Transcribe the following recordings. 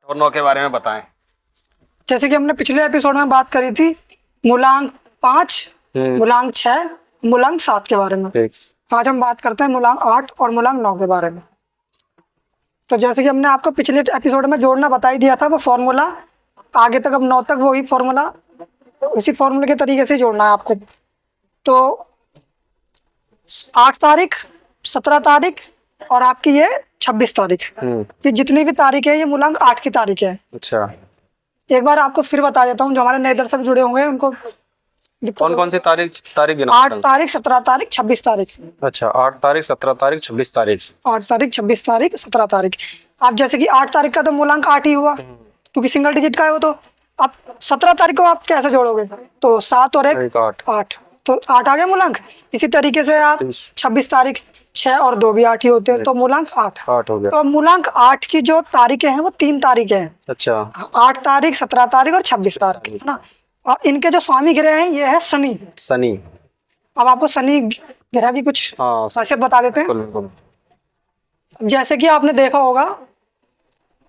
और 9 के बारे में बताएं। जैसे कि हमने पिछले एपिसोड में बात करी थी मूलांक 5, मूलांक 6, मूलांक 7 के बारे में। आज हम बात करते हैं मूलांक 8 और मूलांक 9 के बारे में। तो जैसे कि हमने आपको पिछले एपिसोड में जोड़ना बता ही दिया था, वो फॉर्मूला आगे तक, अब 9 तक वही फॉर्मूला, उसी फॉर्मूले के तरीके से जोड़ना है आपको। तो 8 तारीख, 17 तारीख और आपकी ये 26 तारीख, ये जितनी भी तारीख है ये मूलांक 8 की तारीख है। अच्छा, एक बार आपको फिर बता देता हूँ, जो हमारे नए दर्शक जुड़े होंगे उनको कौन कौन सी तारीख 8 तारीख, 17 तारीख, 26 तारीख। अच्छा, 8 तारीख, 17 तारीख, 26 तारीख। 8 तारीख, 26 तारीख, 17 तारीख। आप जैसे कि 8 तारीख का तो मूलांक 8 ही हुआ, क्योंकि सिंगल डिजिट का है वो। तो आप 17 तारीख को आप कैसे जोड़ोगे? तो 7 और 1 8, तो 8 आ गया मूलांक। इसी तरीके से आप 26 तारीख 6 और 2 भी 8 ही होते हैं, तो मूलांक 8 हो गया। तो मूलांक 8 की जो तारीखें हैं वो 3 तारीखें हैं। अच्छा, 8 तारीख, 17 तारीख और 26 तारीख, है ना। और इनके जो स्वामी ग्रह हैं ये है शनि। अब आपको शनि ग्रह की कुछ खासियत बता देते हैं। जैसे कि आपने देखा होगा,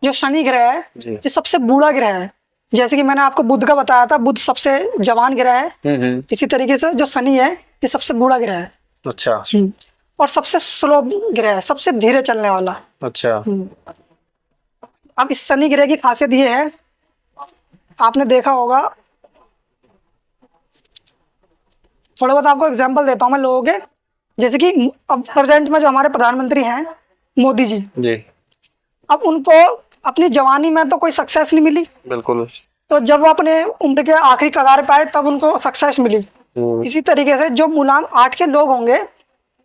जो शनि ग्रह है ये सबसे बूढ़ा ग्रह है। जैसे कि मैंने आपको बुध का बताया था, बुध सबसे जवान ग्रह है। इसी तरीके से जो शनि है ये सबसे बूढ़ा ग्रह है। अच्छा। और सबसे स्लो ग्रह है, सबसे धीरे चलने वाला। अच्छा। अब इस शनि ग्रह की खासियत ये है, आपने देखा होगा, थोड़ा बहुत आपको एग्जांपल देता हूँ मैं लोगों के। जैसे कि अब प्रेजेंट में जो हमारे प्रधानमंत्री हैं मोदी जी, अब उनको अपनी जवानी में तो कोई सक्सेस नहीं मिली, बिल्कुल। तो जब वो अपने उम्र के आखिरी कगार पे आए तब उनको सक्सेस मिली। इसी तरीके से जो मूलांक 8 के लोग होंगे,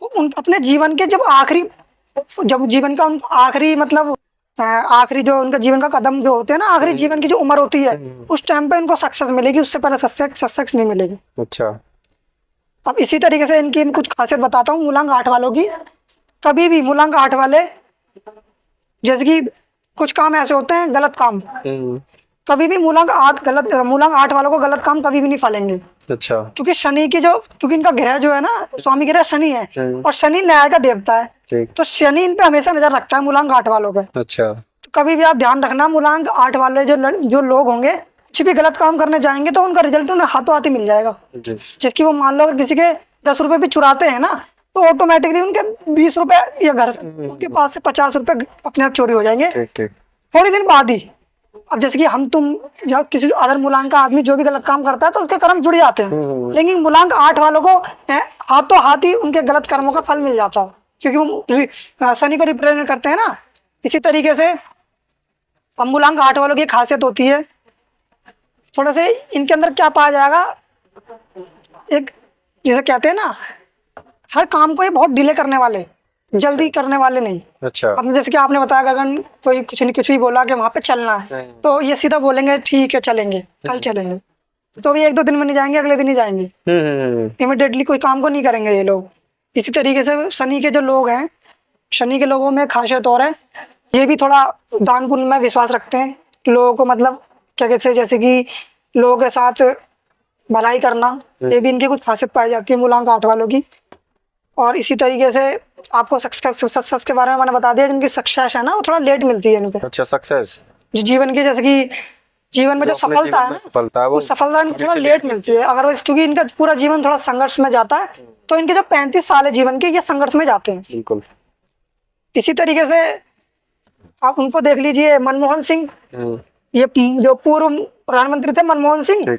उन अपने जीवन के जब जीवन का उनका आखिरी, मतलब आखिरी जो उनका जीवन का कदम जो होते हैं ना, आखिरी जीवन की जो उम्र होती है, उस टाइम पे इनको सक्सेस मिलेगी, उससे पहले सक्सेस नहीं मिलेगी। अच्छा। अब इसी तरीके से इनकी कुछ खासियत बताता हूँ मूलांक 8 वालों की। कभी भी मूलांक 8 वाले, जैसे कि कुछ काम ऐसे होते हैं गलत काम, कभी भी मूलांक 8 वालों को गलत काम कभी भी नहीं फलेंगे। अच्छा। क्योंकि शनि की क्योंकि इनका ग्रह जो है ना, स्वामी ग्रह शनि है, और शनि न्याय का देवता है, तो शनि इन पे हमेशा नजर रखता है मूलांक 8 वालों पे। अच्छा। तो कभी भी आप ध्यान रखना, मूलांक 8 वाले जो लोग होंगे, कुछ भी गलत काम करने जाएंगे तो उनका रिजल्ट उन्हें हाथों हाथ ही मिल जाएगा। जिसकी वो मान लो अगर किसी के 10 रुपए भी चुराते हैं ना, तो ऑटोमेटिकली उनके 20 रुपए या घर से उनके पास से 50 रुपए अपने आप चोरी हो जाएंगे थोड़ी दिन बाद ही। अब जैसे कि हम तुम या किसी अदर मूलांक का आदमी जो भी गलत काम करता है तो उसके कर्म जुड़ जाते हैं, लेकिन मूलांक 8 वालों को हाथों हाथ ही उनके गलत कर्मों का फल मिल जाता है, क्योंकि वो शनि को रिप्रेजेंट करते हैं ना। इसी तरीके से अब मूलांक 8 वालों की खासियत होती है, थोड़ा से इनके अंदर क्या पाया जाएगा, एक जैसे कहते हैं ना, हर काम को ये बहुत डिले करने वाले, जल्दी करने वाले नहीं। अच्छा। मतलब जैसे कि आपने बताया गगन, कोई कुछ भी बोला कि वहां पे चलना है, तो ये सीधा बोलेंगे ठीक है चलेंगे, कल चलेंगे, तो भी 1-2 दिन में नहीं जाएंगे, अगले दिन ही जाएंगे, इमिडिएटली कोई काम को नहीं करेंगे ये लोग। इसी तरीके से शनि के जो लोग हैं, शनि के लोगों में खासियत और है, ये भी थोड़ा दान पुण्य में विश्वास रखते हैं। लोगों को मतलब क्या कहते हैं, जैसे कि लोगों के साथ भलाई करना, ये भी इनकी कुछ खासियत पाई जाती है मूलांक 8 वालों की। और इसी तरीके से आपको सक्सेस के बारे में मैंने बता दिया, जिनकी सक्सेस है ना वो थोड़ा लेट मिलती है इनको। अच्छा, सक्सेस जो जीवन की, जैसे कि जीवन में जो सफलता है ना, वो सफलता इनको थोड़ा लेट मिलती है। अगर क्योंकि इनका पूरा जीवन थोड़ा संघर्ष में जाता है, तो इनके जो 35 साल है जीवन के, ये संघर्ष में जाते हैं। बिल्कुल। इसी तरीके से आप उनको देख लीजिए, मनमोहन सिंह, ये जो पूर्व प्रधानमंत्री थे मनमोहन सिंह,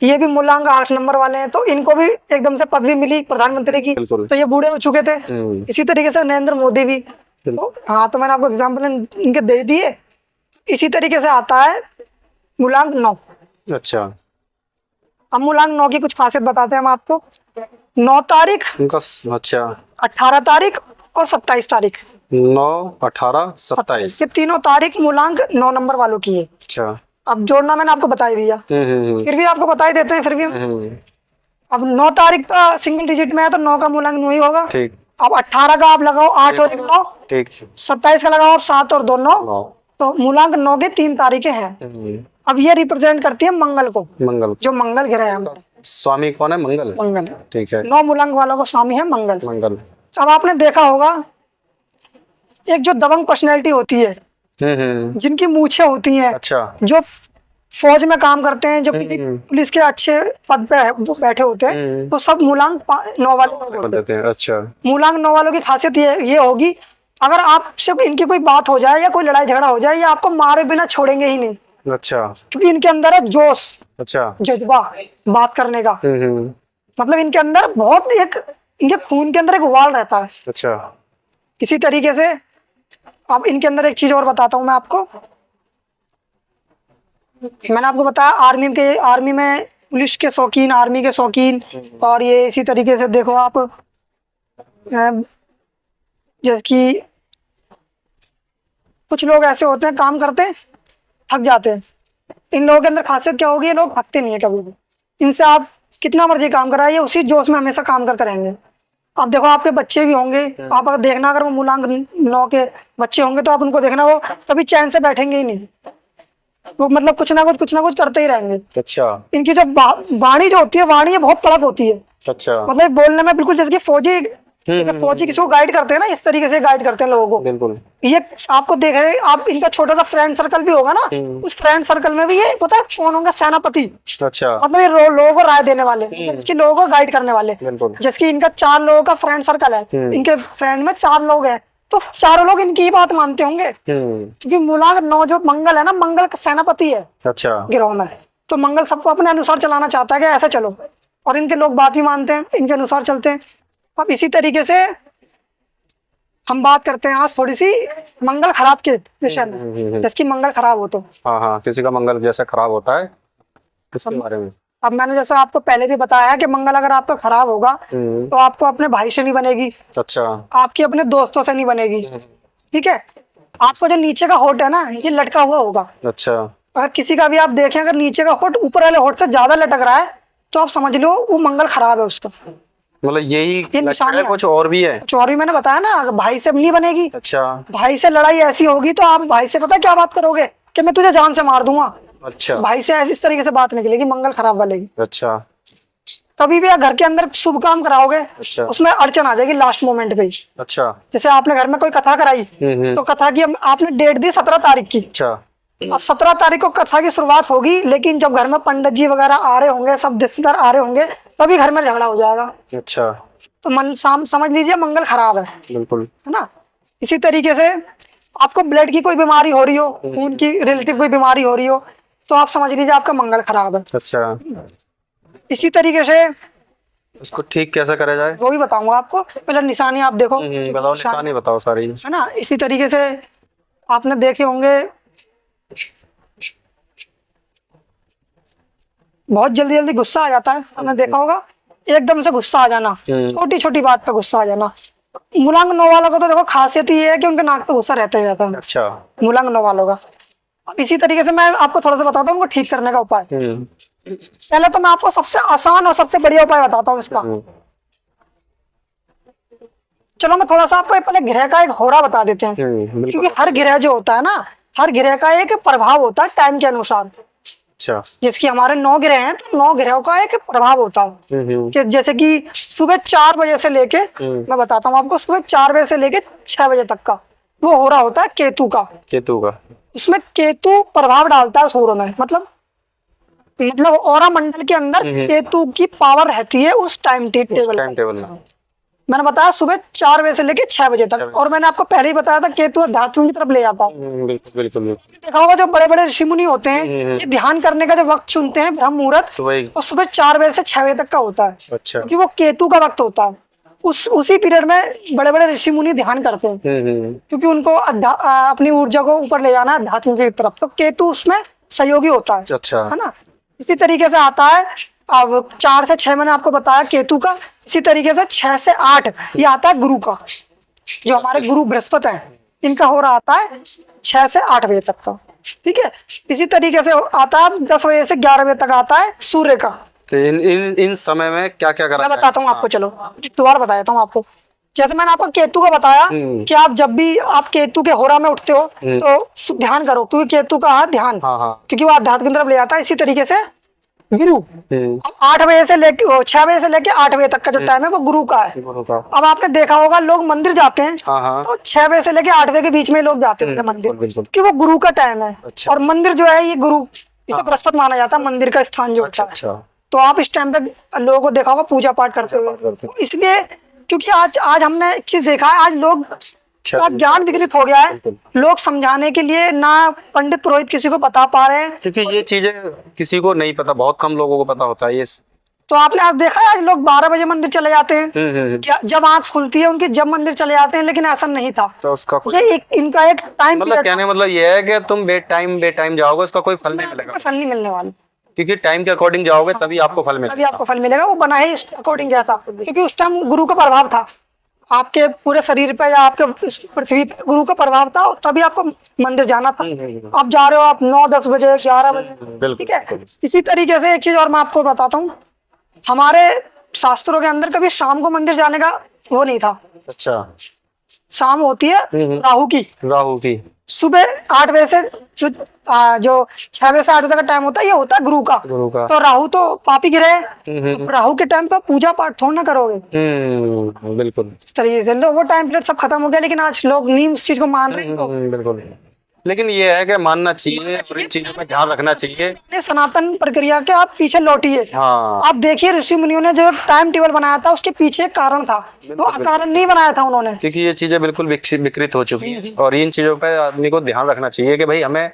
ये भी मूलांक 8 नंबर वाले हैं, तो इनको भी एकदम से पदवी मिली प्रधानमंत्री की, तो ये बूढ़े हो चुके थे। इसी तरीके से नरेंद्र मोदी भी, तो हाँ, तो मैंने आपको एग्जांपल इनके दे दिए। इसी तरीके से आता है मूलांक 9। अच्छा। अब मूलांक 9 की कुछ खासियत बताते हैं हम आपको। 9 तारीख, अच्छा, 18 तारीख और 27 तारीख, 9, 18, 27, ये तीनों तारीख मूलांक 9 नंबर वालों की है। अच्छा। अब जोड़ना मैंने आपको बता ही दिया, फिर भी आपको बता ही देते हैं, फिर भी अब 9 तारीख का सिंगल डिजिट में है, तो 9 का मूलांक 9 ही होगा। ठीक। अब 18 का आप लगाओ 8 और 1 9, ठीक। 27 का लगाओ आप 7 और 2 9, तो मूलांक 9 के 3 तारीखें हैं। अब ये रिप्रेजेंट करती है मंगल को, जो मंगल ग्रह है हमारा। स्वामी कौन है? मंगल। ठीक है। 9 मूलांक वालों को स्वामी है मंगल। अब आपने देखा होगा, एक जो दबंग पर्सनैलिटी होती है, जिनकी मूछें होती हैं, अच्छा। जो फौज में काम करते हैं, जो किसी पुलिस के अच्छे पद पे वो बैठे होते हैं, वो सब मूलांग 9 वाले लोग होते हैं। अच्छा। मूलांग 9 वालों की खासियत ये होगी, अगर आपसे इनकी कोई बात हो जाए या कोई लड़ाई झगड़ा हो जाए, ये आपको मारे बिना छोड़ेंगे ही नहीं। अच्छा। क्योंकि इनके अंदर है जोश, अच्छा, जज्बा बात करने का। मतलब इनके अंदर बहुत इनके खून के अंदर एक उबाल रहता है। अच्छा। इसी तरीके से अब इनके अंदर एक चीज और बताता हूँ मैं आपको। मैंने आपको बताया आर्मी में पुलिस के शौकीन, आर्मी के शौकीन, और ये इसी तरीके से देखो आप, जैसे कि कुछ लोग ऐसे होते हैं, काम करते हैं थक जाते हैं। इन लोगों के अंदर खासियत क्या होगी, ये लोग थकते नहीं है कभी भी। इनसे आप कितना मर्जी काम कराइए, उसी जोश में हमेशा काम करते रहेंगे। अब देखो आपके बच्चे भी होंगे, आप अगर देखना, अगर वो मूलांक 9 के बच्चे होंगे तो आप उनको देखना, वो कभी चैन से बैठेंगे ही नहीं। वो मतलब कुछ ना कुछ करते ही रहेंगे। अच्छा। इनकी जो वाणी जो होती है, वाणी ये बहुत कड़क होती है। अच्छा। मतलब बोलने में बिल्कुल जैसे कि फौजी, जैसे फौजी किसी को गाइड करते हैं ना, इस तरीके से गाइड करते हैं लोगों को। बिल्कुल। ये आपको देख रहे हैं आप, इनका छोटा सा फ्रेंड सर्कल भी होगा ना, उस फ्रेंड सर्कल में भी ये पता है कौन होंगे, सेनापति। अच्छा। मतलब ये लोगों को राय देने वाले, जिसके लोगों को गाइड करने वाले। जैसे कि इनका 4 लोगों का फ्रेंड सर्कल है, इनके फ्रेंड में 4 लोग हैं, तो चारों लोग इनकी ही बात मानते होंगे। क्योंकि मूलांक 9 जो मंगल है ना, मंगल का सेनापति है। अच्छा। गिरोह में तो मंगल सबको अपने अनुसार चलाना चाहता है कि ऐसे चलो, और इनके लोग बात ही मानते हैं, इनके अनुसार चलते हैं। अब इसी तरीके से हम बात करते हैं आज थोड़ी सी मंगल खराब के विषय में। जैसे कि मंगल खराब हो तो हाँ, किसी का मंगल जैसे खराब होता है, इसके बारे में। अब मैंने जैसे आपको पहले भी बताया है कि मंगल अगर आपका खराब होगा तो आपको अपने भाई से नहीं बनेगी। अच्छा। आपकी अपने दोस्तों से नहीं बनेगी। ठीक है। आपका जो नीचे का होठ है ना, ये लटका हुआ होगा। अच्छा। अगर किसी का भी आप देखें, अगर नीचे का होठ ऊपर वाले होठ से ज्यादा लटक रहा है तो आप समझ लो वो मंगल खराब है उसका। मतलब यही निशान है, कुछ और भी है? कुछ और भी मैंने बताया ना, अगर भाई से नहीं बनेगी। अच्छा। भाई से लड़ाई ऐसी होगी तो आप भाई से पता क्या बात करोगे कि मैं तुझे जान से मार दूंगा। अच्छा। भाई से इस तरीके से बात निकलेगी, मंगल खराब वालेगी। अच्छा। कभी भी घर के अंदर शुभ काम कराओगे, अच्छा, उसमें अड़चन आ जाएगी लास्ट मोमेंट पे ही। अच्छा। जैसे आपने घर में कोई कथा कराई, तो कथा की आपने डेट दी 17 तारीख की। अच्छा। अब 17 तारीख को कथा की शुरुआत होगी, लेकिन जब घर में पंडित जी वगैरह आ रहे होंगे, सब रिश्तेदार आ रहे होंगे, तभी घर में झगड़ा हो जाएगा। अच्छा। तो समझ लीजिए मंगल खराब है। बिल्कुल, है ना। इसी तरीके से आपको ब्लड की कोई बीमारी हो रही हो, खून की रिलेटिव कोई बीमारी हो रही हो, तो आप समझ लीजिए आपका मंगल खराब है। अच्छा। इसी तरीके से इसको ठीक कैसे करा जाए वो भी बताऊंगा आपको। पहले निशानी आप देखो। बताओ, निशानी बताओ सारी, है ना। इसी तरीके से आपने देखे होंगे, बहुत जल्दी जल्दी गुस्सा आ जाता है, आपने देखा होगा, एकदम से गुस्सा आ जाना, छोटी छोटी बात पे गुस्सा आ जाना। मूलांक 9 वालों का तो देखो खासियत ये है कि उनके नाक पे गुस्सा रहता ही रहता है। अच्छा। मूलांक 9 वालों का। अब इसी तरीके से मैं आपको थोड़ा सा बताता हूँ उनको ठीक करने का उपाय। पहले तो मैं आपको सबसे आसान और सबसे बढ़िया उपाय बताता हूँ इसका। चलो मैं थोड़ा सा आपको पहले ग्रह का एक होरा बता देते हैं, क्योंकि हर ग्रह जो होता है ना, हर ग्रह का एक प्रभाव होता है टाइम के अनुसार। अच्छा। जिसकी हमारे 9 ग्रह हैं, तो 9 ग्रहों का एक प्रभाव होता है कि जैसे कि सुबह 4 बजे से लेके, मैं बताता हूँ आपको, सुबह 4 बजे से लेके 6 बजे तक का वो हो रहा होता है केतु का। उसमें केतु प्रभाव डालता है सूर्य में, मतलब औरा मंडल के अंदर केतु की पावर रहती है उस टाइम टेबल में। मैंने बताया सुबह 4 बजे से लेके 6 बजे तक, और मैंने आपको पहले ही बताया था केतु अध्यात्म की तरफ ले जाता है। बिल्कुल। देखा होगा जो बड़े बड़े ऋषि मुनि होते हैं, ये ध्यान करने का जो वक्त चुनते हैं ब्रह्म मुहूर्त, वो सुबह 4 बजे से 6 बजे तक का होता है। अच्छा। क्योंकि वो केतु का वक्त होता है। उसी पीरियड में बड़े बड़े ऋषि मुनि ध्यान करते हैं, क्योंकि उनको अपनी ऊर्जा को ऊपर ले जाना है अध्यात्म की तरफ, तो केतु उसमें सहयोगी होता है। अच्छा। है ना। इसी तरीके से आता है, अब 4 से 6 मैंने आपको बताया केतु का। इसी तरीके से 6 से 8 ये आता है गुरु का, जो हमारे गुरु बृहस्पति हैं, इनका हो रहा आता है 6 से 8 बजे तक का। ठीक है। इसी तरीके से आता है 10 बजे से 11 बजे तक आता है सूर्य का। तो इन समय में क्या क्या करना है मैं बताता हूँ आपको। चलो दोबारा बता देता हूँ आपको। जैसे मैंने आपको केतु का बताया कि आप जब भी आप केतु के होरा में उठते हो तो ध्यान करो, क्योंकि केतु का ध्यान, क्योंकि वो अध्यात्म की तरफ ले जाता है। इसी तरीके से गुरु। अब 8 बजे से लेके 6 बजे से लेके 8 बजे तक का जो टाइम है वो गुरु का है। गुरु का। अब आपने देखा होगा लोग मंदिर जाते हैं, हाँ हाँ। तो 6 बजे से लेके 8 बजे के बीच में लोग जाते हैं मंदिर, बिल्कुल। कि वो गुरु का टाइम है। अच्छा। और मंदिर जो है ये गुरु, इसे बृहस्पति माना जाता है, मंदिर का स्थान जो होता है। अच्छा। तो आप इस टाइम पे लोगों को देखा होगा पूजा पाठ करते हुए, तो इसलिए क्योंकि आज हमने एक चीज देखा है, आज लोग का ज्ञान विकृत हो गया है। लोग समझाने के लिए ना पंडित पुरोहित किसी को बता पा रहे हैं, क्योंकि ये चीजें किसी को नहीं पता, बहुत कम लोगों को पता होता है ये। तो आपने आज देखा है आज लोग 12 बजे मंदिर चले जाते हैं, क्या जब आंख खुलती है उनकी, जब मंदिर चले जाते हैं, लेकिन ऐसा नहीं था। तो उसका ये इनका एक टाइम मतलब कहने मतलब ये है कि तुम बेटाइम जाओगे, उसका कोई फल नहीं मिलेगा, फल नहीं मिलने वाला, क्योंकि टाइम के अकॉर्डिंग जाओगे तभी आपको फल मिलेगा। तभी आपको फल मिलेगा। वो बना ही अकॉर्डिंग गया था, क्योंकि उस टाइम गुरु का प्रभाव था आपके पूरे शरीर पे या आपके इस पृथ्वी पे, गुरु का प्रभाव था, तभी आपको मंदिर जाना था। आप जा रहे हो, आप 9-10 बजे 11 बजे, ठीक है। इसी तरीके से एक चीज और मैं आपको बताता हूँ, हमारे शास्त्रों के अंदर कभी शाम को मंदिर जाने का वो नहीं था। अच्छा। शाम होती है राहु की, सुबह 8 बजे से जो 6 बजे से 8 बजे तक का टाइम होता है, ये होता है गुरु का। तो राहु तो पापी गिरे, तो राहु के टाइम पर पूजा पाठ थोड़ा ना करोगे। बिल्कुल। इस तरीके से तो वो टाइम पीरियड सब खत्म हो गया, लेकिन आज लोग नहीं उस चीज को मान रहे हैं। तो बिल्कुल, लेकिन ये है कि मानना चाहिए और इन चीजों पे ध्यान रखना चाहिए। अपने सनातन प्रक्रिया के आप पीछे लौटिए। हाँ। आप देखिए ऋषि मुनियों ने जो टाइम टेबल बनाया था उसके पीछे कारण था, वो अकारण नहीं बनाया था उन्होंने, क्योंकि ये चीजें बिल्कुल विकृत हो चुकी है, और इन चीजों पे आदमी को ध्यान रखना चाहिए कि भाई हमें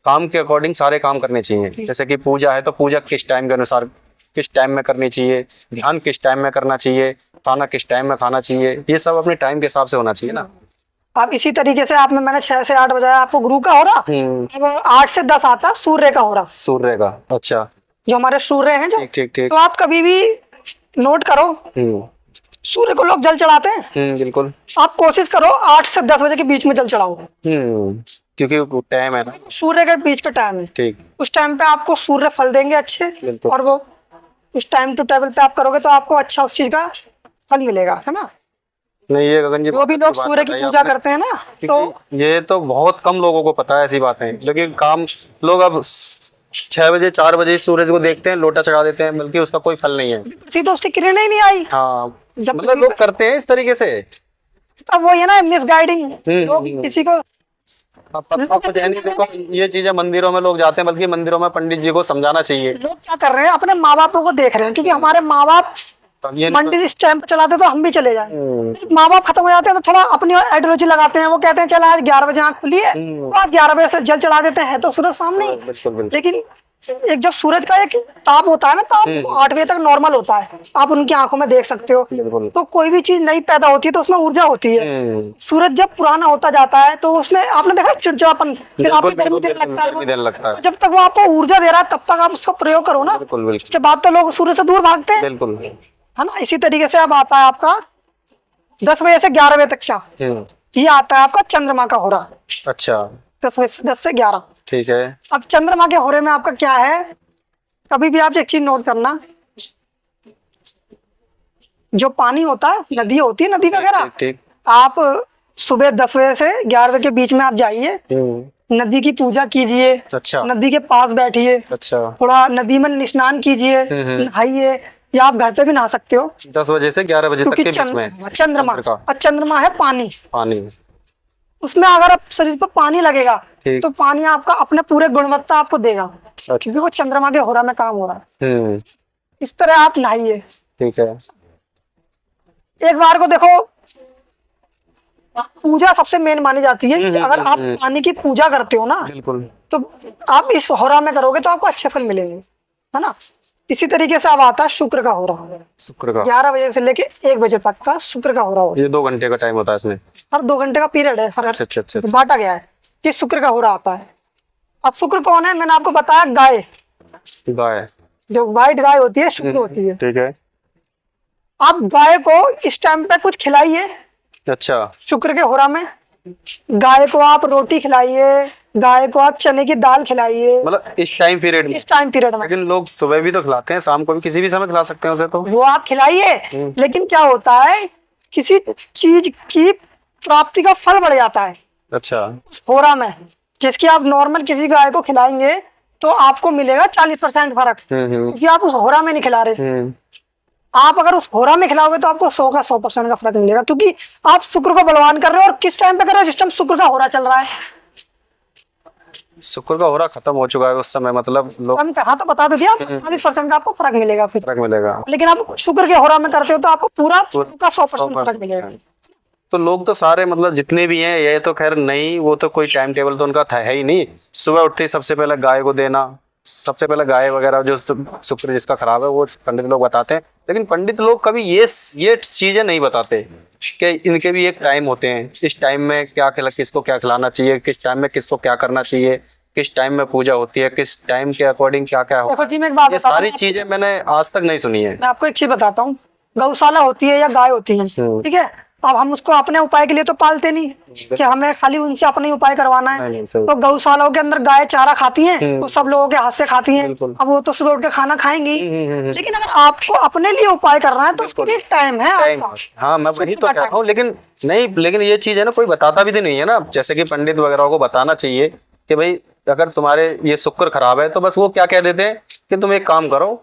काम के अकॉर्डिंग सारे काम करने चाहिए। जैसे कि पूजा है तो पूजा किस टाइम के अनुसार किस टाइम में करनी चाहिए, ध्यान किस टाइम में करना चाहिए, खाना किस टाइम में खाना चाहिए, ये सब अपने टाइम के हिसाब से होना चाहिए ना। अब इसी तरीके से आप में मैंने 6 से 8 बजाया, आपको गुरु का हो रहा, अब 8 से 10 आता सूर्य का हो रहा। सूर्य का, अच्छा। जो हमारे सूर्य हैं जो, ठीक। तो आप कभी भी नोट करो, सूर्य को लोग जल चढ़ाते हैं। बिल्कुल। आप कोशिश करो 8 से 10 बजे के बीच में जल चढ़ाओ, क्योंकि टाइम है ना, सूर्य के बीच का टाइम है। ठीक। उस टाइम पे आपको सूर्य फल देंगे अच्छे, और वो उस टाइम टू टेबल पे आप करोगे तो आपको अच्छा उस चीज का फल मिलेगा, है ना। नहीं, ये गगन जी जो भी लोग सूर्य की पूजा करते हैं ना, तो ये तो बहुत कम लोगों को पता है ऐसी बातें, लेकिन काम लोग अब 6 बजे 4 बजे सूरज को देखते हैं, लोटा चढ़ा देते हैं, बल्कि उसका कोई फल नहीं है। पृथ्वी तो उसकी किरणें ही नहीं आई। हाँ, जब मतलब लोग करते हैं इस तरीके से। अब वो ये ना मिसगाइडिंग, लोग किसी को देखो, ये चीजें मंदिरों में लोग जाते हैं, बल्कि मंदिरों में पंडित जी को समझाना चाहिए। लोग क्या कर रहे हैं, अपने माँ बापों को देख रहे हैं, क्योंकि हमारे माँ बाप पंडित इस टाइम पे चलाते तो हम भी चले जाए। माँ बाप खत्म हो जाते हैं तो थोड़ा अपनी आइडियोलॉजी लगाते हैं, वो कहते हैं चल आज 11 बजे आंख खुली है तो आज 11 बजे से जल चढ़ा देते हैं, तो सूरज सामने ही। लेकिन एक जब सूरज का एक ताप होता है ना, ताप 8 बजे तक नॉर्मल होता है, आप उनकी आंखों में देख सकते हो। तो कोई भी चीज नई पैदा होती है तो उसमें ऊर्जा होती है। सूरज जब पुराना होता जाता है तो उसमें आपने देखा चिड़चिड़ापन, फिर आपको गर्मी देने लगता है। जब तक वो आपको ऊर्जा दे रहा है तब तक आप उसका प्रयोग करो ना, उसके बाद तो लोग सूर्य से दूर भागते हैं, है ना। इसी तरीके से अब आता है आपका 10 बजे से 11 बजे तक का, ये आता है आपका चंद्रमा का होरा। अच्छा। 10 से 11, ठीक है। अब चंद्रमा के होरे में आपका क्या है, कभी भी आप एक चीज नोट करना, जो पानी होता है, नदी होती है, नदी वगैरह, आप सुबह 10 बजे से 11 बजे के बीच में आप जाइए, नदी की पूजा कीजिए। अच्छा। नदी के पास बैठिए। अच्छा। थोड़ा नदी में स्नान कीजिए, नहाइए, या आप घर पे भी नहा सकते हो 10 बजे से 11 बजे तक के बीच में। चंद्रमा है पानी, उसमें अगर आप शरीर पर पानी लगेगा तो पानी आपका अपने पूरे गुणवत्ता आपको देगा, क्योंकि वो चंद्रमा के होरा में काम हो रहा है। इस तरह आप नहाइए। ठीक है। एक बार को देखो, पूजा सबसे मेन मानी जाती है। अगर आप पानी की पूजा करते हो ना, बिल्कुल, तो आप इस होरा में करोगे तो आपको अच्छे फल मिलेंगे, है ना। इसी तरीके से अब आता है शुक्र का होरा। शुक्र का 11 बजे से लेके 1 बजे तक का शुक्र का होरा होता है। ये 2 घंटे का टाइम होता है इसमें, हर 2 घंटे का पीरियड है, हर अच्छा। बांटा गया है कि शुक्र का होरा आता है। अब शुक्र कौन है, मैंने आपको बताया गाय, जो व्हाइट गाय होती है शुक्र होती है। ठीक है। आप गाय को इस टाइम पे कुछ खिलाइए। अच्छा। शुक्र के होरा में गाय को आप रोटी खिलाइए, गाय को आप चने की दाल खिलाइए, मतलब इस टाइम पीरियड में। लेकिन लोग सुबह भी तो खिलाते हैं, शाम को भी, किसी भी समय खिला सकते हैं उसे, तो वो आप खिलाइए। लेकिन क्या होता है, किसी चीज की प्राप्ति का फल बढ़ जाता है। अच्छा। होरा में जिसकी आप नॉर्मल किसी गाय को खिलाएंगे तो आपको मिलेगा 40% फर्क, क्योंकि आप उस होरा में नहीं खिला रहे। आप अगर उस होरा में खिलाओगे तो आपको 100 का 100% का फर्क मिलेगा, क्योंकि आप शुक्र को बलवान कर रहे हो। और किस टाइम पे कर रहे हो? जिस टाइम शुक्र का होरा चल रहा है। शुक्र का होरा खत्म हो चुका है उस समय, मतलब लोग हम कहा तो बता तो दिया, 40% का आपको फर्क मिलेगा फिर। फर्क मिलेगा। लेकिन आप शुक्र के होरा में करते हो तो आपको पूरा का 100% फर्क मिलेगा। तो लोग तो सारे मतलब जितने भी हैं, ये तो खैर नहीं, वो तो कोई टाइम टेबल तो उनका है ही नहीं। सुबह उठते ही सबसे पहले गाय को देना, सबसे पहले गाय वगैरह जो शुक्र जिसका खराब है वो पंडित लोग बताते हैं। लेकिन पंडित लोग कभी ये चीजें नहीं बताते कि इनके भी एक टाइम होते हैं, इस टाइम में किसको क्या खिलाना चाहिए, किस टाइम में किसको क्या करना चाहिए, किस टाइम में पूजा होती है, किस टाइम के अकॉर्डिंग क्या क्या देखो जी, मैं एक बात ये बताता सारी हूँ, चीजें मैंने आज तक नहीं सुनी है। मैं आपको एक चीज बताता हूँ। गौशाला होती है या गाय होती है, ठीक है, अब हम उसको अपने उपाय के लिए तो पालते नहीं कि हमें खाली उनसे अपने ही उपाय करवाना है। नहीं, सही। तो गौशालाओं के अंदर गाय चारा खाती हैं, तो सब लोगों के हाथ से खाती हैं। बिल्कुल। अब वो तो सुबह उठ के खाना खाएंगी, लेकिन अगर आपको अपने लिए उपाय करना है तो उसके लिए टाइम है आपका। हाँ, मैं वही तो कह रहा हूँ। लेकिन नहीं, लेकिन ये चीज है ना, कोई बताता भी तो नहीं है ना। जैसे कि पंडित वगैरह को बताना चाहिए कि भाई अगर तुम्हारे ये शुक्र खराब है तो बस वो क्या कह देते हैं कि तुम एक काम करो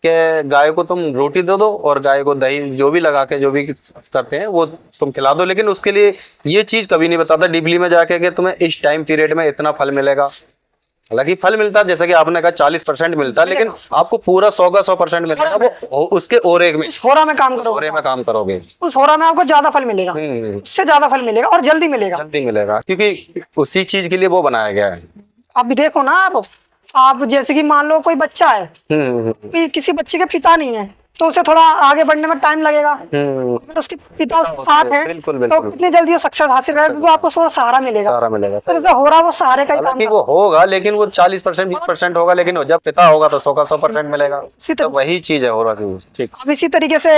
कि गाय को तुम रोटी दे दो और गाय को दही जो भी लगा के जो भी करते हैं वो तुम खिला दो। लेकिन उसके लिए ये चीज कभी नहीं बताता डीपली में जाके कि तुम्हें इस टाइम पीरियड में इतना फल मिलेगा। हालांकि फल मिलता है, जैसे कि आपने कहा 40% मिलता है, लेकिन आपको पूरा 100 का 100% मिलेगा वो उसके ओरे में, उस होरा में काम करोगे, ओरे में काम करोगे, उस होरा में आपको ज्यादा फल मिलेगा, उससे ज्यादा फल मिलेगा और जल्दी मिलेगा। जल्दी मिलेगा, क्योंकि उसी चीज के लिए वो बनाया गया है। अभी देखो ना, आप जैसे कि मान लो कोई बच्चा है, किसी बच्चे के पिता नहीं है, तो उसे थोड़ा आगे बढ़ने में टाइम लगेगा। अगर उसके पिता साथ है बिल्कुल, तो कितनी जल्दी वो सक्सेस हासिल करेगा, क्योंकि आपको थोड़ा सहारा मिलेगा। इस तरह से हो रहा वो सहारे का ही काम हालांकि वो होगा, लेकिन वो 40% 20% होगा, लेकिन जब पिता होगा तो 100 का 100% मिलेगा। तो वही चीज है हो रहा है। ठीक। अब इसी तरीके से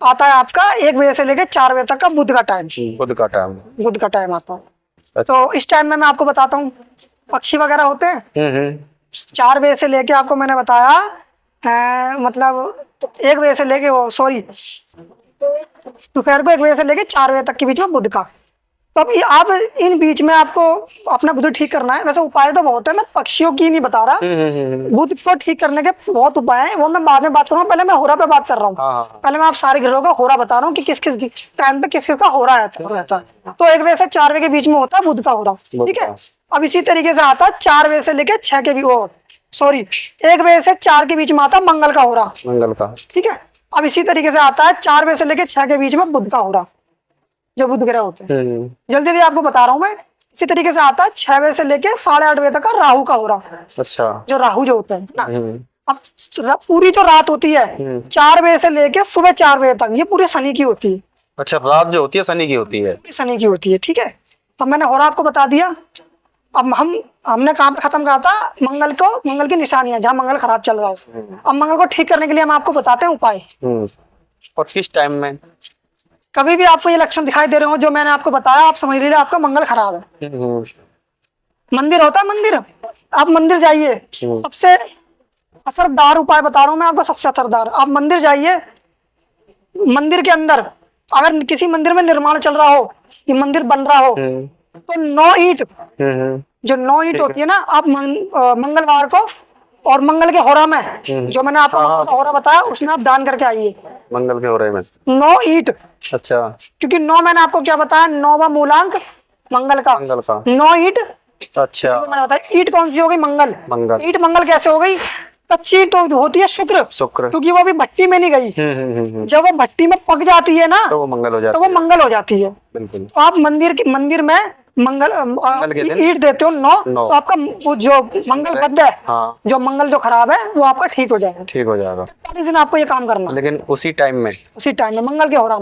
आता है आपका 1 बजे से लेकर 4 बजे तक का बुध का टाइम। बुध का टाइम, बुध का टाइम आता है। तो इस टाइम में मैं आपको बताता हूँ, पक्षी वगैरह होते हैं। 4 बजे से लेके आपको मैंने बताया मतलब 1 बजे से लेके सॉरी दोपहर को 1 बजे से लेके 4 बजे तक के बीच में बुध का। तो अब आप इन बीच में आपको अपना बुध ठीक करना है। वैसे उपाय तो बहुत है, मैं पक्षियों की नहीं बता रहा। बुध को ठीक करने के बहुत उपाय हैं, वो मैं बाद में बात करूंगा। पहले मैं होरा पे बात कर रहा हूँ। पहले मैं आप सारे ग्रहों का होरा बता रहा हूँ कि किस किस टाइम पे किस किस का होरा रहता है। तो 1 बजे से 4 बजे के बीच में होता है बुध का होरा, ठीक है। अब इसी तरीके से आता है 4 बजे से लेके 6 के 1 बजे से 4 के बीच में आता है मंगल का होरा, मंगल का, ठीक है। अब इसी तरीके से आता है 4 बजे से लेके 6 के बीच में बुध का होरा, जो बुध ग्रह होते हैं। जल्दी जल्दी आपको बता रहा हूँ मैं। इसी तरीके से आता है 6 बजे से लेके 8:30 बजे तक का राहु का होरा। अच्छा। जो राहु जो होता है ना, अब पूरी जो रात होती है 4 बजे से लेके सुबह 4 बजे तक, ये पूरी शनि की होती है। अच्छा, रात जो होती है शनि की होती है, पूरी शनि की होती है, ठीक है। तो मैंने होरा आपको बता दिया। अब हमने कहाँ पे खत्म कहा था? मंगल को, मंगल की निशानियां जहाँ मंगल खराब चल रहा है। अब मंगल को ठीक करने के लिए हम आपको बताते हैं उपाय। और किस टाइम में? कभी भी आपको ये लक्षण दिखाई दे रहे हो जो मैंने आपको बताया, आप समझ लीजिए आपका मंगल खराब है। मंदिर होता है, मंदिर, आप मंदिर जाइए। सबसे असरदार उपाय बता रहा हूँ मैं आपको, सबसे असरदार। आप मंदिर जाइए, मंदिर के अंदर अगर किसी मंदिर में निर्माण चल रहा हो, ये मंदिर बन रहा हो, तो 9 ईंट, जो 9 ईंट होती है ना, आप मंगलवार को और मंगल के होरा में, जो मैंने आपको होरा बताया, उसमें आप दान करके आइए। मंगल के होरे में 9 ईंट। अच्छा। क्योंकि 9 मैंने आपको क्या बताया, 9वां मूलांक मंगल का। 9 ईंट। अच्छा। मैंने बताया ईंट कौन सी हो गई? मंगल। ईंट मंगल कैसे हो गई? कच्ची तो होती है शुक्र, क्योंकि वो अभी भट्टी में नहीं गई। जब वो भट्टी में पक जाती है ना, तो वो मंगल हो जाती है। बिल्कुल। तो आप मंदिर में मंगल ईंट देते हो 9, तो आपका जो मंगल बद्ध है, जो मंगल जो खराब है, वो आपका ठीक हो जाएगा। 40 दिन आपको ये काम करना, लेकिन उसी टाइम में मंगल के होरा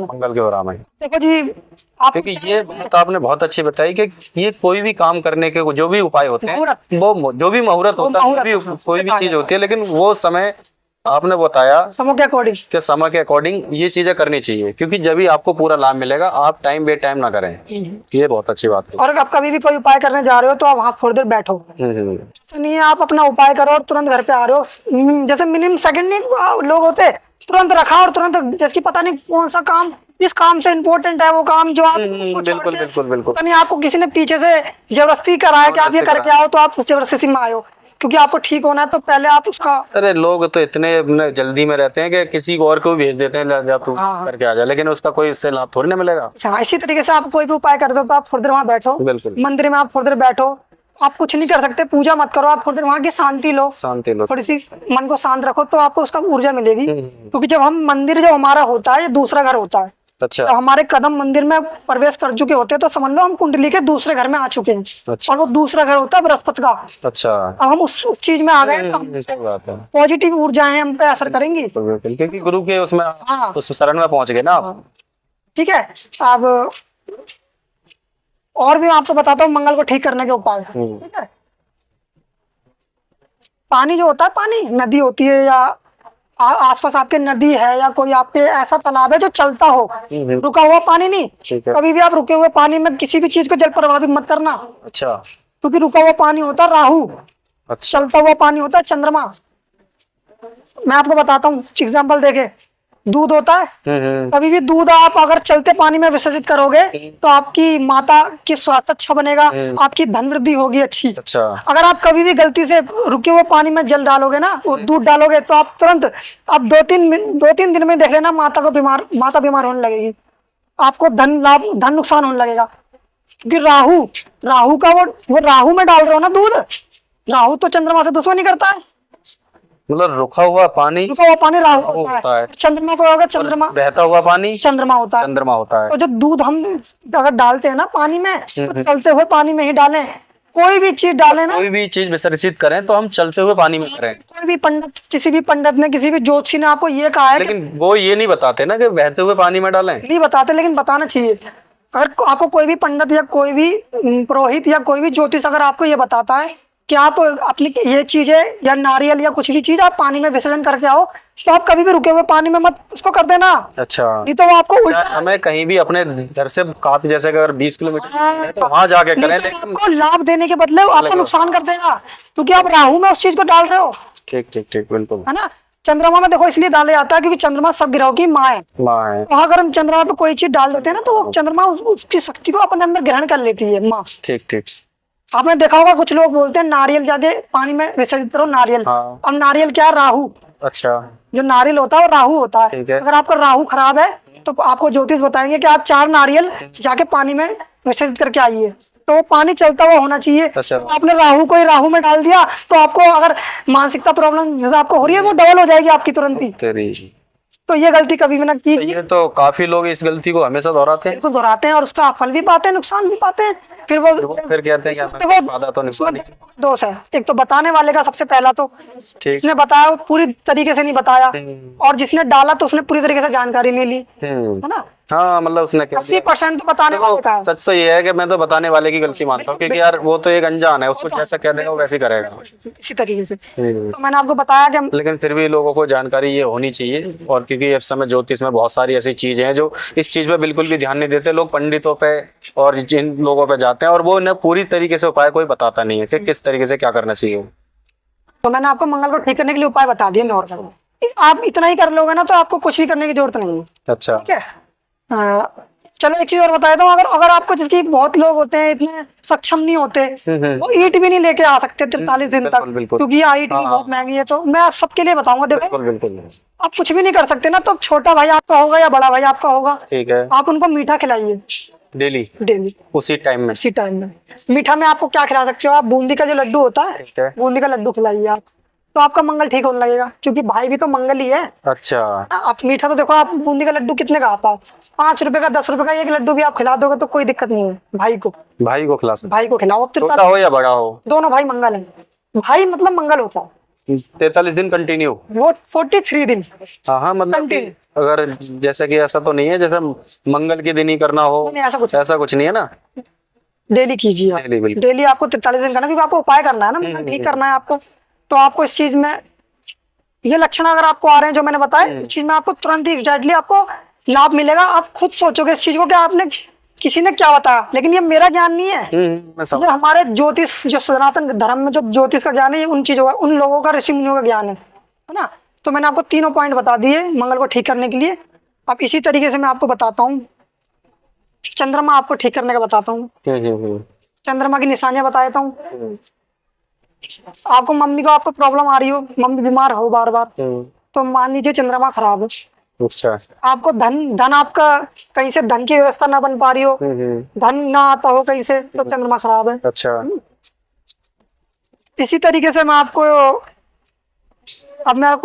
में। देखो जी, क्योंकि ये बात आपने बहुत अच्छी बताई कि ये कोई भी काम करने के जो भी उपाय होते हैं, वो जो भी मुहूर्त होता है, कोई भी चीज होती है, लेकिन वो समय आपने बताया समय के अकॉर्डिंग ये चीजें करनी चाहिए, क्योंकि जब भी आपको पूरा लाभ मिलेगा। आप टाइम बे टाइम ना करें, ये बहुत अच्छी बात है। और आप कभी भी कोई उपाय करने जा रहे हो तो आप वहाँ थोड़ी देर बैठो। ऐसा नहीं है आप अपना उपाय करो और तुरंत घर पे आ रहे हो। जैसे मिनिमम सेकंड नहीं लोग होते, तुरंत रखा और तुरंत, जैसे पता नहीं कौन सा काम इस काम से इम्पोर्टेंट है, वो काम जो आप बिल्कुल नहीं, आपको किसी ने पीछे से जबरदस्ती कराया कि आप ये करके आओ, तो आप उस जबरदस्ती में आए हो। क्योंकि आपको ठीक होना है तो पहले आप उसका। अरे लोग तो इतने जल्दी में रहते हैं कि किसी को और को भी भेज देते हैं, जा तू हाँ। करके आ जा, लेकिन उसका कोई इससे लाभ थोड़ी ना मिलेगा। हाँ, इसी तरीके से आप कोई भी उपाय कर दो तो आप थोड़ी देर वहां बैठो, बिल्कुल। मंदिर में आप थोड़ी देर बैठो, आप कुछ नहीं कर सकते, पूजा मत करो, आप थोड़ी देर वहां की शांति लो, शांति लो। थोड़ी सी मन को शांत रखो तो आपको उसका ऊर्जा मिलेगी। हम्म। क्योंकि जब हम मंदिर जब हमारा होता है ये दूसरा घर होता है, अच्छा। तो हमारे कदम मंदिर में प्रवेश कर चुके होते हैं तो समझ लो हम कुंडली के दूसरे घर में आ चुके हैं। अच्छा। और वो दूसरा घर होता है बृहस्पति का। अच्छा। अब हम उस चीज में आ गए तो सही बात है। पॉजिटिव ऊर्जाएं हम पे असर करेंगी। बिल्कुल, क्योंकि गुरु के उसमें हाँ। उस शरण में पहुंच गए ना आप। ठीक है। अब और भी मैं आपको बताता हूँ मंगल को ठीक करने के उपाय। ठीक है। पानी जो होता है, पानी नदी होती है या आसपास आपके नदी है या कोई आपके ऐसा तालाब है जो चलता हो, रुका हुआ पानी नहीं। ठीक है। कभी भी आप रुके हुए पानी में किसी भी चीज को जल प्रभावित मत करना, अच्छा। क्योंकि रुका हुआ पानी होता है राहु, अच्छा। चलता हुआ पानी होता है चंद्रमा। मैं आपको बताता हूँ एग्जाम्पल देके, दूध होता है, कभी भी दूध आप अगर चलते पानी में विसर्जित करोगे तो आपकी माता की स्वास्थ्य अच्छा बनेगा, आपकी धन वृद्धि होगी अच्छी। अच्छा। अगर आप कभी भी गलती से रुके हुए पानी में जल डालोगे ना, वो दूध डालोगे तो आप तुरंत, आप 2-3 दिन में देख लेना माता बीमार होने लगेगी, आपको धन नुकसान होने लगेगा। क्योंकि राहु का वो राहु में डाल रहे हो ना दूध, राहु तो चंद्रमा से दुश्मनी करता है। मतलब रुका हुआ पानी राहु होता है, चंद्रमा को होगा चंद्रमा, बहता हुआ पानी चंद्रमा होता है। तो जो दूध हम अगर डालते हैं ना पानी में तो चलते हुए पानी में ही डालें। कोई भी चीज डालें ना, कोई भी चीज विसर्जित करें तो हम चलते हुए पानी में करें। कोई भी पंडित, किसी भी पंडित ने, किसी भी ज्योतिषी ने आपको ये कहा है, लेकिन वो ये नहीं बताते ना कि बहते हुए पानी में डालें। नहीं बताते, लेकिन बताना चाहिए। अगर आपको कोई भी पंडित या कोई भी पुरोहित या कोई भी ज्योतिष अगर आपको ये बताता है कि आप अपनी ये चीजें या नारियल या कुछ भी चीज आप पानी में विसर्जन करके आओ, तो आप कभी भी रुके हुए पानी में मत उसको कर देना। अच्छा। नहीं तो वो आपको उल्टा, हमें कहीं भी अपने घर से काफी, जैसे अगर 20 किलोमीटर है तो वहां जाके करें, लेकिन आपको लाभ देने के बदले आपको नुकसान कर देगा, क्योंकि आप राहु में उस चीज को डाल रहे हो। ठीक ठीक ठीक, बिल्कुल है ना। चंद्रमा में देखो इसलिए डाला जाता है क्योंकि चंद्रमा सब ग्रहों की माँ है। तो अगर हम चंद्रमा पे कोई चीज डाल देते हैं ना तो वो चंद्रमा उसकी शक्ति को अपने अंदर ग्रहण कर लेती है माँ। ठीक ठीक। आपने देखा होगा कुछ लोग बोलते हैं नारियल जाके पानी में विसर्जित करो, नारियल। हाँ। अब नारियल क्या है? राहु। अच्छा। जो नारियल होता है वो राहु होता है। ठीक है। अगर आपका राहु खराब है तो आपको ज्योतिष बताएंगे कि आप 4 नारियल जाके पानी में विसर्जित करके आइए, तो वो पानी चलता हुआ होना चाहिए। अच्छा। तो आपने राहु को ही राहु में डाल दिया तो आपको अगर मानसिकता प्रॉब्लम जैसे आपको हो रही है वो डबल हो जाएगी आपकी तुरंत ही। तो ये गलती कभी भी ना की। ये तो काफी लोग इस गलती को हमेशा दोहराते हैं। बिल्कुल दोहराते हैं और उसका फल भी पाते हैं, नुकसान भी पाते हैं। फिर कहते हैं कि बाधा तो नहीं पानी। दोष है, एक तो बताने वाले का सबसे पहला तो, जिसने बताया वो पूरी तरीके से नहीं बताया, और जिसने डाला तो उसने पूरी तरीके से जानकारी नहीं ली, है ना। हाँ, मतलब उसने 80% तो बताने वाले का है। सच तो ये है कि मैं तो बताने वाले की गलती मानता हूँ, क्योंकि यार वो तो एक अनजान है, उसको जैसा कह देगा वो वैसे करेगा इसी तरीके से। तो मैंने आपको बताया कि लेकिन फिर भी लोगों को जानकारी ये होनी चाहिए, और क्योंकि इस समय ज्योतिष में बहुत सारी ऐसी चीजें हैं जो इस चीज पे बिल्कुल भी ध्यान नहीं देते, लोग पंडितों पे और जिन लोगों पे जाते हैं और वो इन्हें पूरी तरीके से उपाय कोई बताता नहीं है कि किस तरीके से क्या करना चाहिए। तो मैंने आपको मंगल को ठीक करने के लिए उपाय बता दिए नॉर्मल, आप इतना ही कर लोगे ना तो आपको कुछ भी करने की जरूरत नहीं है। अच्छा। ठीक है। चलो एक चीज और बता देता हूँ, अगर आपको, जिसकी बहुत लोग होते हैं इतने सक्षम नहीं होते, वो ईंट भी नहीं लेके आ सकते 43 दिन तक, क्योंकि ईंट भी बहुत महंगी है। तो मैं आप सबके लिए बताऊंगा, देखो बिल्कुल आप कुछ भी नहीं कर सकते ना, तो छोटा भाई आपका होगा या बड़ा भाई आपका होगा, ठीक है, आप उनको मीठा खिलाइए डेली उसी टाइम में। मीठा में आपको क्या खिला सकते हो आप? बूंदी का जो लड्डू होता है, बूंदी का लड्डू खिलाइए आप, तो आपका मंगल ठीक होने लगेगा, क्योंकि भाई भी तो मंगल ही है। अच्छा। आप मीठा तो देखो, आप बूंदी का लड्डू कितने का आता है? 5 रुपए का, 10 रुपए का एक लड्डू भी आप खिला दोगे तो कोई दिक्कत नहीं है। भाई को खिला सकते, भाई को खिलाओ। छोटा हो या बड़ा हो, दोनों भाई मंगल है। भाई मतलब मंगल होता है 43 दिन कंटिन्यू, वो 43 दिन। हाँ, मतलब अगर जैसे कि ऐसा तो नहीं है जैसे मंगल के दिन ही करना हो, नहीं, ऐसा कुछ नहीं है ना। डेली कीजिए आप, डेली आपको 43 दिन करना, क्योंकि आपको उपाय करना है ना, मंगल ठीक करना है आपको। तो आपको इस चीज में ये लक्षण अगर आपको आ रहे हैं जो मैंने बताया, इस चीज में आपको तुरंत ही एग्जैक्टली आपको लाभ मिलेगा। आप खुद सोचोगे इस चीज को कि आपने किसी ने क्या बताया, लेकिन ये मेरा ज्ञान नहीं है, ये हमारे ज्योतिष, जो सनातन धर्म में जो ज्योतिष का ज्ञान है, ये उन चीजों का, उन लोगों का, ऋषि मुनियों का ज्ञान है ना। तो मैंने आपको तीनों पॉइंट बता दिए मंगल को ठीक करने के लिए। अब इसी तरीके से मैं आपको बताता हूँ चंद्रमा आपको ठीक करने का बताता हूँ। चंद्रमा की निशानियां बता देता हूँ। आपको मम्मी को आपको प्रॉब्लम आ रही हो, मम्मी बीमार हो बार बार, तो मान लीजिए चंद्रमा खराब है। अच्छा। आपको धन आपका कहीं से धन की व्यवस्था ना बन पा रही हो, धन ना आता हो कहीं से, तो चंद्रमा खराब है। अच्छा। इसी तरीके से मैं आपको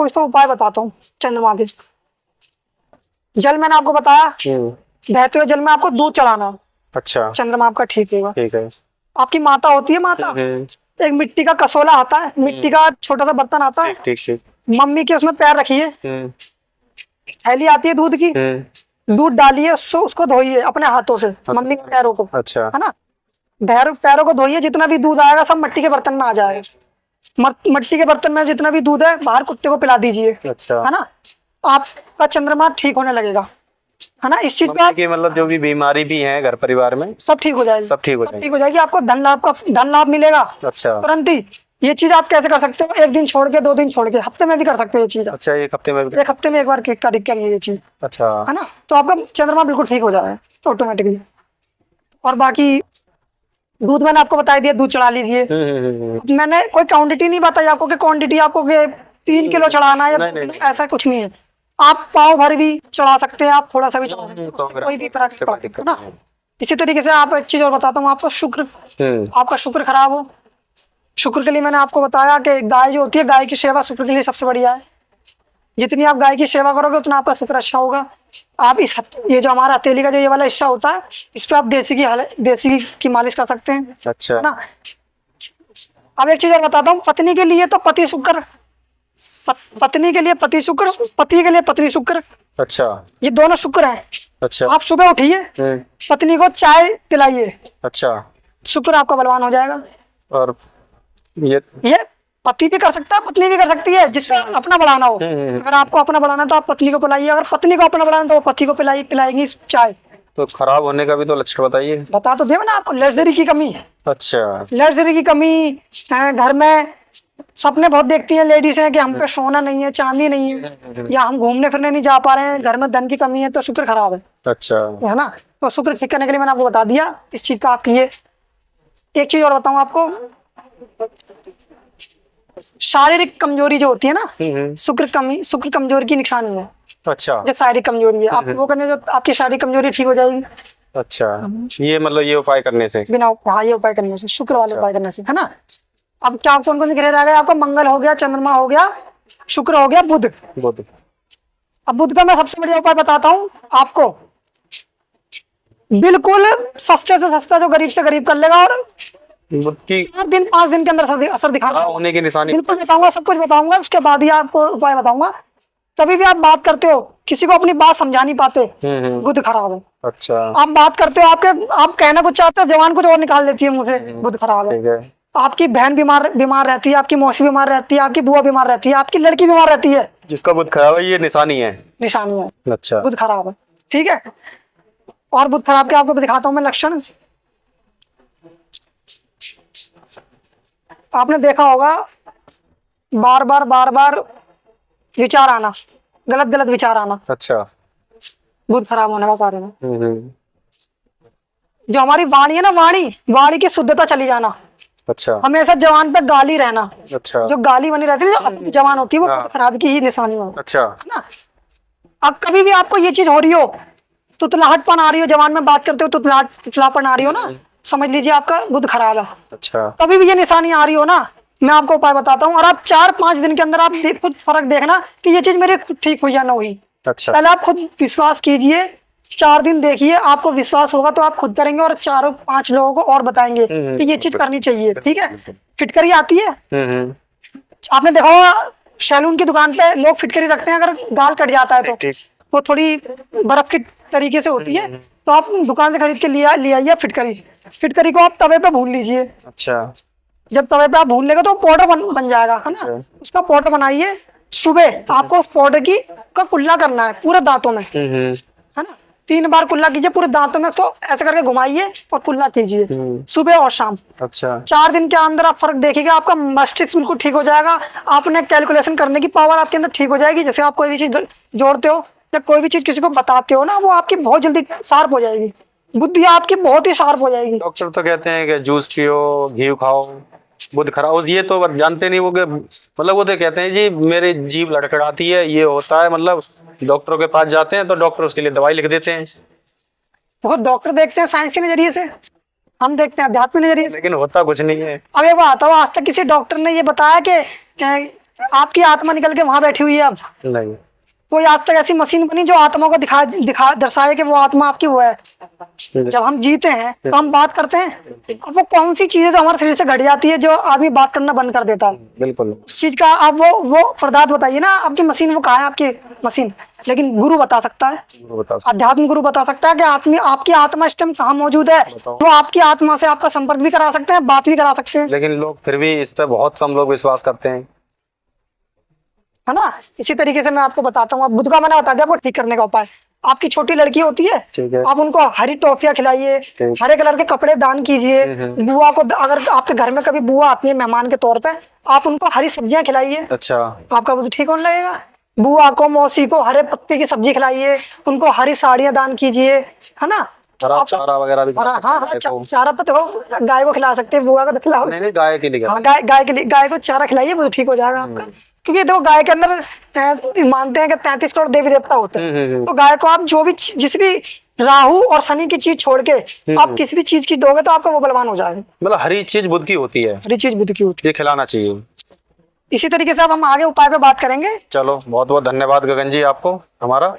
इसका उपाय बताता हूँ चंद्रमा के। जल मैंने आपको बताया, बहते हुए जल में आपको दूध चढ़ाना। अच्छा। चंद्रमा आपका ठीक होगा। ठीक है। आपकी माता होती है, माता एक मिट्टी का कसोला आता है, मिट्टी का छोटा सा बर्तन आता है, ठीक ठीक। मम्मी के उसमें पैर रखिए, थैली आती है दूध की, दूध डालिए, उसको धोइए अपने हाथों से, मम्मी के पैरों को। अच्छा। है ना, पैरों को धोइए, जितना भी दूध आएगा सब मिट्टी के बर्तन में आ जाएगा। मिट्टी के बर्तन में जितना भी दूध है बाहर कुत्ते को पिला दीजिए। अच्छा। है ना, आपका चंद्रमा ठीक होने लगेगा। है ना, इस चीज का मतलब जो भी बीमारी भी है घर परिवार में सब ठीक हो जाएगी। सब ठीक हो जाएगी। आपको धन लाभ मिलेगा। अच्छा। तुरंत ही। ये चीज आप कैसे कर सकते हो, एक दिन छोड़ के, 2 दिन छोड़ के, हफ्ते में भी कर सकते हो ये चीज। अच्छा, एक हफ्ते में एक बार करिए ये चीज। अच्छा। है ना, तो आपका चंद्रमा बिल्कुल ठीक हो जाएगा ऑटोमेटिकली। और बाकी दूध मैंने आपको बता दिया, दूध चढ़ा लीजिए। मैंने कोई क्वांटिटी नहीं बताई आपको कि क्वांटिटी आपको 3 किलो चढ़ाना है या 2 किलो, ऐसा कुछ नहीं है। आप पाव भर भी चढ़ा सकते हैं, आप थोड़ा सा भी चढ़ा सकते हैं, कोई भी फर्क नहीं पड़ता। है ना, इसी तरीके से आप एक चीज और बताता हूँ आपको, शुक्र। आपका शुक्र खराब हो, शुक्र के लिए मैंने आपको बताया कि गाय जो होती है, गाय की सेवा शुक्र के लिए सबसे बढ़िया है। जितनी आप गाय की सेवा करोगे उतना आपका शुक्र अच्छा होगा। आप ये जो हमारा हथेली का जो ये वाला हिस्सा होता है, इस पे आप देसी की मालिश कर सकते हैं। अच्छा। है ना, अब एक चीज और बताता हूँ, पत्नी के लिए तो पति शुक्र, पत्नी के लिए पति शुक्र, पति के लिए पत्नी शुक्र। अच्छा, ये दोनों शुक्र हैं। अच्छा, आप सुबह उठिए, पत्नी को चाय पिलाइए। अच्छा, शुक्र आपका बलवान हो जाएगा। और ये पति भी कर सकता है, पत्नी भी कर सकती है, जिसको अपना बढ़ाना हो। अगर आपको अपना बढ़ाना है तो आप पत्नी को पिलाइए, अगर पत्नी को अपना बढ़ाना है तो वो पति को पिलाएंगी चाय। तो खराब होने का भी तो लक्षण बताइए। बता तो दिया मैंने आपको, लग्जरी की कमी। अच्छा, लग्जरी की कमी है, घर में सपने बहुत देखती हैं लेडीज हैं कि हम पे सोना नहीं है, चांदी नहीं है, या हम घूमने फिरने नहीं जा पा रहे हैं, घर में धन की कमी है, तो शुक्र खराब है। अच्छा, है ना, तो शुक्र ठीक करने के लिए मैंने आपको बता दिया, इस चीज का आप कीजिए। एक चीज और बताऊं आपको, शारीरिक कमजोरी जो होती है ना, शुक्र कमजोरी की निशानी है। अच्छा, जो शारीरिक कमजोरी है, आप वो करने जो आपकी शारीरिक कमजोरी ठीक हो जाएगी। अच्छा, ये मतलब ये उपाय करने से, बिना ये उपाय करने से, शुक्र वाले उपाय करने से, है ना। अब क्या कौन कौन से ग्रह रह गए आपको, मंगल हो गया, चंद्रमा हो गया, शुक्र हो गया, बुध। अब बुध का मैं सबसे बढ़िया उपाय बताता हूँ आपको, बिल्कुल सस्ते से सस्ता, जो गरीब से गरीब कर लेगा, और 4 दिन 5 दिन के अंदर असर दिखाना होने की निशानी बिल्कुल बताऊंगा, सब कुछ बताऊंगा, उसके बाद ही आपको उपाय बताऊंगा। तभी भी आप बात करते हो, किसी को अपनी बात समझा नहीं पाते, बुध खराब है। अच्छा, आप बात करते हो, आप कहना कुछ चाहते हो, जवान कुछ और निकाल देती है मुंह से, बुध खराब है। आपकी बहन बीमार रहती है, आपकी मौसी बीमार रहती है, आपकी बुआ बीमार रहती है, आपकी लड़की बीमार रहती है, जिसका बुध खराब है, ये निशानी है। अच्छा, बुध खराब है, ठीक है। और बुध खराब के आपको दिखाता हूँ मैं लक्षण। आपने देखा होगा बार बार विचार आना, गलत विचार आना। अच्छा, बुध खराब होने का कारण है। जो हमारी वाणी है ना, वाणी की शुद्धता चली जाना। अच्छा, हमेशा जवान पे गाली रहना। अच्छा, जो गाली बनी रहती है, जो असली जवान होती है, वो बुध खराब की ही निशानी है। अच्छा, है ना। अब कभी भी आपको ये चीज हो रही हो, तुतलाहटपन आ रही हो, जवान में बात करते हो तुतलापन आ रही हो ना, समझ लीजिए आपका बुध खराब है। अच्छा, कभी भी ये निशानी आ रही हो ना, मैं आपको उपाय बताता हूँ, और आप 4-5 दिन के अंदर आप खुद फर्क देखना कि ये चीज मेरे खुद ठीक हुई या ना हुई। अच्छा, पहले आप खुद विश्वास कीजिए, 4 दिन देखिए, आपको विश्वास होगा तो आप खुद करेंगे, और 4-5 लोगों को और बताएंगे कि ये चीज करनी चाहिए। ठीक है, फिटकरी आती है, आपने देखा होगा सैलून की दुकान पे लोग फिटकरी रखते हैं, अगर गाल कट जाता है तो वो थोड़ी बर्फ की तरीके से होती है, तो आप दुकान से खरीद के ले आइए फिटकरी को आप तवे पे भून लीजिए। अच्छा, जब तवे पे आप भून लेगा तो पाउडर बन जाएगा, है ना। उसका पाउडर बनाइए, सुबह आपको उस पाउडर का कुल्ला करना है पूरे दांतों में, है ना। 3 बार कुल्ला कीजिए पूरे दांतों में, उसको ऐसे करके घुमाइए और कुल्ला कीजिए सुबह और शाम। अच्छा, 4 दिन के अंदर आप फर्क देखिएगा, आपका मस्तिष्क बिल्कुल ठीक हो जाएगा, आपने कैलकुलेशन करने की पावर आपके अंदर ठीक हो जाएगी। जैसे आप कोई भी चीज जोड़ते हो या कोई भी चीज किसी को बताते हो ना, वो आपकी बहुत जल्दी शार्प हो जाएगी, बुद्धि आपकी बहुत ही शार्प हो जाएगी। डॉक्टर तो कहते हैं कि जूस पियो, घी खाओ, बुध खराब, ये तो जानते नहीं वो कि मतलब वो तो कहते हैं जी मेरी जीभ लड़खड़ाती है, ये होता है, मतलब डॉक्टरों के पास जाते हैं तो डॉक्टर उसके लिए दवाई लिख देते हैं। बहुत डॉक्टर देखते हैं साइंस के नजरिए से, हम देखते हैं अध्यात्म के नजरिए से। लेकिन होता कुछ नहीं है। अब एक बात बताओ, आज तक किसी डॉक्टर ने ये बताया कि आपकी आत्मा निकल के वहां बैठी हुई है? अब नहीं, कोई आज तक ऐसी मशीन बनी जो आत्मा को दिखा दर्शाए कि वो आत्मा आपकी वो है। जब हम जीते हैं तो हम बात करते हैं। अब वो कौन सी चीज है जो हमारे शरीर से घट जाती है जो आदमी बात करना बंद कर देता है? बिल्कुल। उस चीज का आप वो पदार्थ बताइए ना, आपकी मशीन वो कहाँ है आपकी मशीन? लेकिन गुरु बता सकता है, अध्यात्म गुरु बता सकता है कि आपकी आत्मा इस टाइम कहाँ मौजूद है। वो आपकी आत्मा से आपका संपर्क भी करा सकते हैं, बात भी करा सकते हैं। लेकिन लोग फिर भी इस पर बहुत कम लोग विश्वास करते हैं, है ना। इसी तरीके से मैं आपको बताता हूँ, आप बुध का मैंने बता दिया आपको ठीक करने का उपाय। आपकी छोटी लड़की होती है, ठीक है। आप उनको हरी टॉफियां खिलाइए, हरे कलर के कपड़े दान कीजिए। बुआ को, अगर आपके घर में कभी बुआ आती है मेहमान के तौर पे, आप उनको हरी सब्जियां खिलाइए। अच्छा, आपका बुध ठीक होने लगेगा। बुआ को, मौसी को हरे पत्ते की सब्जी खिलाइए, उनको हरी साड़ियां दान कीजिए, है ना। हरा चारा वगैरह भी खिला हाँ सकते हैं हाँ, चारा तो देखो गाय को खिला सकते हैं, बुआ को तो खिलाओ। नहीं, गाय के लिए। हाँ, गाय के लिए, गाय को चारा खिलाइए, वो ठीक हो जाएगा आपका। क्योंकि देखो गाय के अंदर मानते हैं कि 33 करोड़ देवी देवता होते हैं। तो गाय को आप जो भी जिस भी राहु और शनि की चीज छोड़ के आप किसी भी चीज की दोगे तो आपका वो बलवान हो जाएगा। मतलब हरी चीज बुध की होती है, हरी चीज बुध की होती ये खिलाना चाहिए। है। इसी तरीके से अब हम आगे उपाय पे बात करेंगे। चलो, बहुत बहुत धन्यवाद गगन जी आपको हमारा।